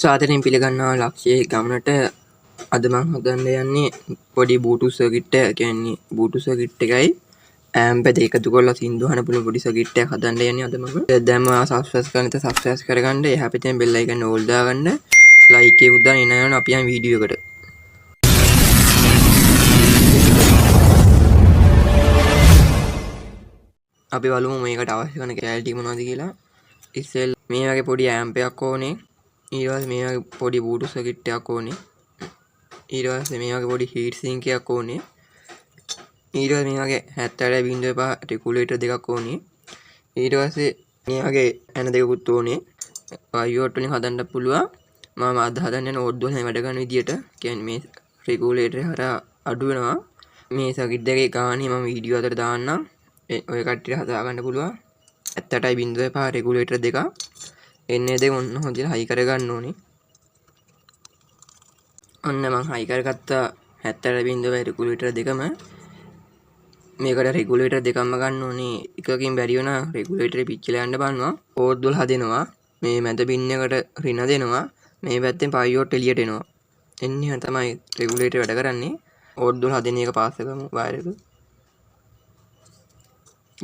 සාදරයෙන් පිළිගන්නවා ලක්ෂයේ ගමනට. අද මම හදන්න යන්නේ පොඩි බ්ලූටූත් සර්කිට් එක. කියන්නේ බ්ලූටූත් සර්කිට් එකයි ඇම්ප් එක එකතු කරලා සින්දු අහන්න පුළුවන් පොඩි සර්කිට් එකක් හදන්න යන්නේ අද මම. දැන් මම සබ්ස්ක්‍රයිබ් කරන්න ඉතින් සබ්ස්ක්‍රයිබ් කරගන්න. එහා පැත්තෙන් බෙල් අයිකන් ඕල් දාගන්න. ලයික් එකක් දාන්න එනවා අපි යන වීඩියෝ එකට. අපි බලමු මේකට අවශ්‍ය කරන කැලිටි මොනවද කියලා. ඉස්සෙල් මේ වගේ පොඩි ඇම්ප් එකක් ඕනේ. ඊට පස්සේ මේ වගේ පොඩි බ්ලූටූත් සර්කිට් එකක් ඕනේ. ඊට පස්සේ මේ වගේ පොඩි හීට් සින්ක් එකක් ඕනේ. ඊට පස්සේ මේ වගේ 78.5 රෙගුලේටර් දෙකක් ඕනේ. ඊට පස්සේ මේ වගේ ඇන දෙකකුත් ඕනේ. වයෝට් වලින් හදන්න පුළුවන්. මම අද හදන්න යන ඕඩ් වලින් වැඩ කරන විදියට. කියන්නේ මේ රෙගුලේටර් හරහා අඩු වෙනවා. මේ සර්කිට් දෙකේ ගානේ මම වීඩියෝ අතර දාන්නම්. ඔය කට්ටියට හදා ගන්න පුළුවන්. 78.5 රෙගුලේටර් දෙකක්. එන්නේ දෙක ඔන්න හොඳට හයි කරගන්න ඕනේ. ඔන්න මම හයි කරගත්ත 78.5 රෙගුලේටර් දෙකම. මේකට රෙගුලේටර් දෙකක්ම ගන්න ඕනේ. එකකින් බැරි වුණා රෙගුලේටරේ පිච්චිලා යන්න බලනවා. ඕඩ් වල හදෙනවා. මේ මැද පින් එකට රින දෙනවා. මේ පැත්තෙන් පයිවෝට් එළියට එනවා. එන්නේ තමයි රෙගුලේටර් වැඩ කරන්නේ. ඕඩ් වල හදෙන එක පාස් කරමු වයර් එක.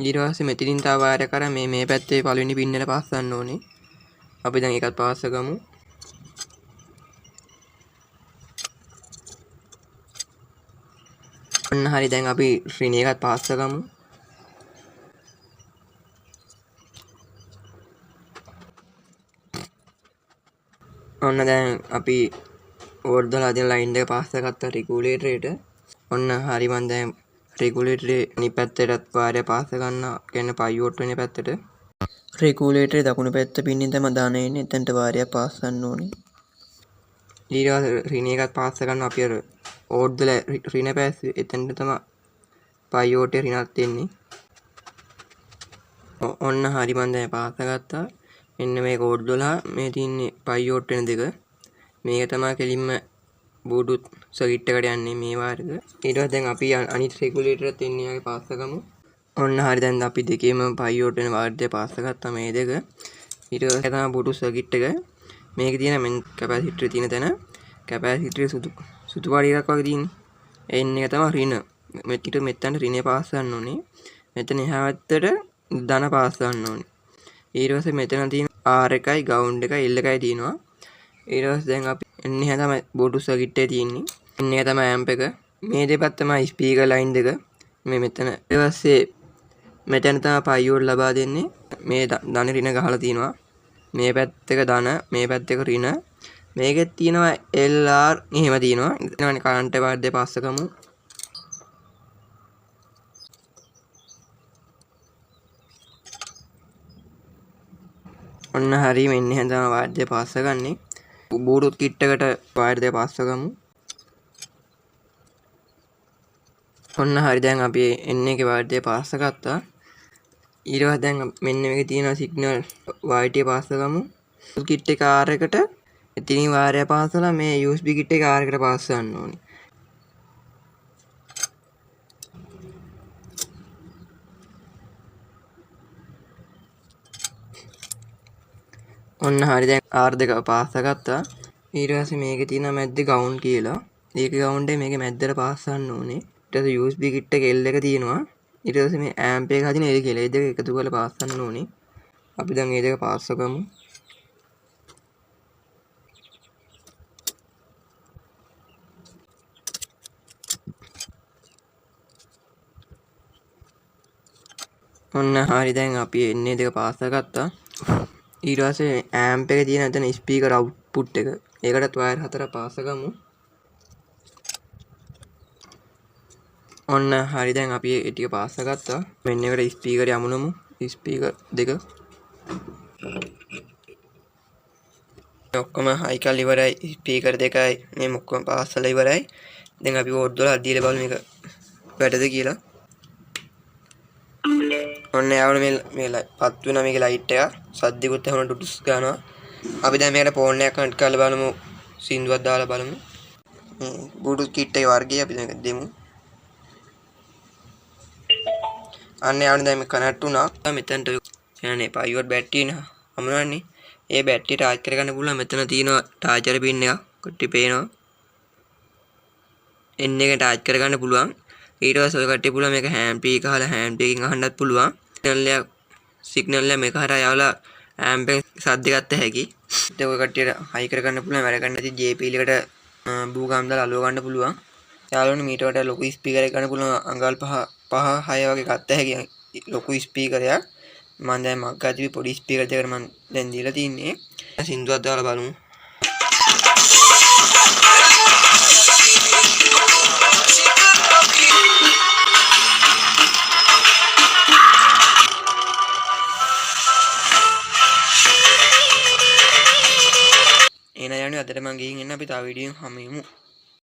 ඊට පස්සේ මෙතනින් තව වයර් එක කරා මේ පැත්තේ පළවෙනි පින් එකට පාස් ගන්න ඕනේ. අපි දැන් ඒකත් පාස් කරමු. ඔන්න හරි දැන් අපි ශ්‍රීන එකත් පාස් කරමු. ඔන්න දැන් අපි ඕඩ් දාලා දෙන ලයින් එක පාස් කරගත්තා රෙගුලේටරේට. ඔන්න හරි මම දැන් රෙගුලේටරේ අනිත් පැත්තටත් වාරය පාස් ගන්නවා. කියන්නේ පයිවෝට් වෙන පැත්තට. රෙගුලේටරේ දකුණු පැත්ත පින්නින් තමයි දාන ඉන්නේ. එතනට වාරය පාස් ගන්න ඕනේ. ඊට පස්සේ ශ්‍රීන එකත් පාස් කරනවා අපි අර ඕඩ් වල රින පැස්සේ එතනට තමයි පයිවෝට් එක රිනත් එන්නේ. ඔන්න හරි මම දැන් පාස් ගත්තා. එන්න මේක ඕඩ් වල මේ තියෙන්නේ පයිවෝට් වෙන දෙක. මේක තමයි කෙලින්ම බ්ලූටූත් සර්කිට් එකට යන්නේ මේ වාරක. ඊට පස්සේ දැන් අපි අනිත් රෙගුලේටරත් එන්නේ ආගේ පාස් කරමු. ඔන්න හරි දැන් අපි දෙකේම පයිවෝට් වෙන වාර්ඩය පාස් ගත්තා මේ දෙක. ඊට පස්සේ තමයි බ්ලූටූත් සර්කිට් එක. මේකේ තියෙන මෙන් කැපැසිටර් තියෙන තැන කැපැසිටර් සුදු පාට එකක් වගේ තියෙන්නේ. එන්නේ එක තමයි රින. මෙතන රිනේ පාස් ගන්න ඕනේ. මෙතන එහා පැත්තට ධන පාස් ගන්න ඕනේ. ඊට පස්සේ මෙතන තියෙන R එකයි ග්‍රවුන්ඩ් එකයි L එකයි තියෙනවා. ඊට පස්සේ දැන් අපි එන්නේ එහා තමයි බ්ලූටූත් සර්කිට් එකේ තියෙන්නේ. එන්නේ තමයි ඇම්ප් එක. මේ දෙපැත්ත තමයි ස්පීකර් ලයින් දෙක. මේ මෙතන. ඊට පස්සේ මෙතන තමයි පයිවෝට් ලබා දෙන්නේ. මේ ධන රින ගහලා තියෙනවා. මේ පැත්තක ධන මේ පැත්තක රින. මේකෙත් තියෙනවා LR එහෙම තියෙනවා. ඊළඟට කරන්ට් එක වාර්ඩය පාස් කරමු. ඔන්න හරි මෙන්න එහෙනම් තමයි වාර්ඩය පාස් කරගන්නේ. බ්ලූටූත් කිට් එකට වාර්ඩය පාස් කරමු. ඔන්න හරි දැන් අපි එන්නේ එකේ වාර්ඩය පාස් ගත්තා. ඊට පස්සේ දැන් මෙන්න මේකේ තියෙන සිග්නල් වාර්ඩය පාස් කරමු. කිට් එක R එකට එතනින් වාරය පාස් කරලා මේ USB කිට් එක R එකට පාස් කරන්න ඕනේ. ඔන්න හරි දැන් R දෙක පාස් ගත්තා. ඊට පස්සේ මේකේ තියෙන මැද්දේ ග්‍රවුන්ඩ් කියලා. ඒක ග්‍රවුන්ඩ් එක මේකේ මැද්දට පාස් කරන්න ඕනේ. ඊට පස්සේ USB කිට් එක L එක තියෙනවා. ඊට පස්සේ මේ ඇම්ප් එක හදින L කියලා. ඒ දෙක එකතු කරලා පාස් කරන්න ඕනේ. අපි දැන් මේ දෙක පාස් කරමු. ඔන්න හරි දැන් අපි එන්නේ දෙක පාස් කරගත්තා. ඊට පස්සේ ඇම්ප් එකේ තියෙන එතන ස්පීකර් අවුට්පුට් එක. ඒකටත් වයර් 4 පාස් කරමු. ඔන්න හරි දැන් අපි ඒ ටික පාස් කරගත්තා. මෙන්න එකට ස්පීකර් යමුනමු. ස්පීකර් දෙක. ඔක්කොම හයි කරලා ඉවරයි. ස්පීකර් දෙකයි මේ ඔක්කොම පාස් කරලා ඉවරයි. දැන් අපි ඕඩ් වල අදීලා බලමු මේක වැඩද කියලා. ඔන්න යාවල මේ පත් වෙන මේකේ ලයිට් එක සද්දිකුත් එහෙම ටුටුස් ගන්නවා. අපි දැන් මේකට ෆෝන් එකක් කනෙක්ට් කරලා බලමු. සින්දුවක් දාලා බලමු. බ්ලූටූත් කිට් එකේ වර්ගය අපි දැන් දෙමු. අන්න යාවල දැන් මේ කනෙක්ට් වුණා. මෙතනට යන්නේ පයිවෝට් බැටරි නේ හමුනන්නේ. ඒ බැටරිය charge කරගන්න පුළුවන්. මෙතන තියෙනවා charger pin එකක්. කොටි පේනවා. N එක charge කරගන්න පුළුවන්. ඊට පස්සේ ඔය කට්ටිය පුළුවන් මේක hand free ගහලා hand free එකකින් අහන්නත් පුළුවන්. signal එක මේක හරහා යවලා amp එක සද්ද ගත්ත හැකි. ඒක ඔය කට්ටියට high කරගන්න පුළුවන්. වැඩ ගන්න නැති JBL එකට බූගම් දාලා අලුව ගන්න පුළුවන්. යාළුවනේ මීට වඩා ලොකු ස්පීකර් එකක් ගන්න පුළුවන්. අඟල් 5 6 වගේ ගත්ත හැකි ලොකු ස්පීකර් එකක්. මම දැන් මග් අතිවි පොඩි ස්පීකර් දෙකකට මම දැන් දීලා තින්නේ. සින්දුවක් දාලා බලමු. එහෙනම් යන්නේ අදට මම ගිහින් එන්න අපි තව වීඩියෝ එකක් හමු.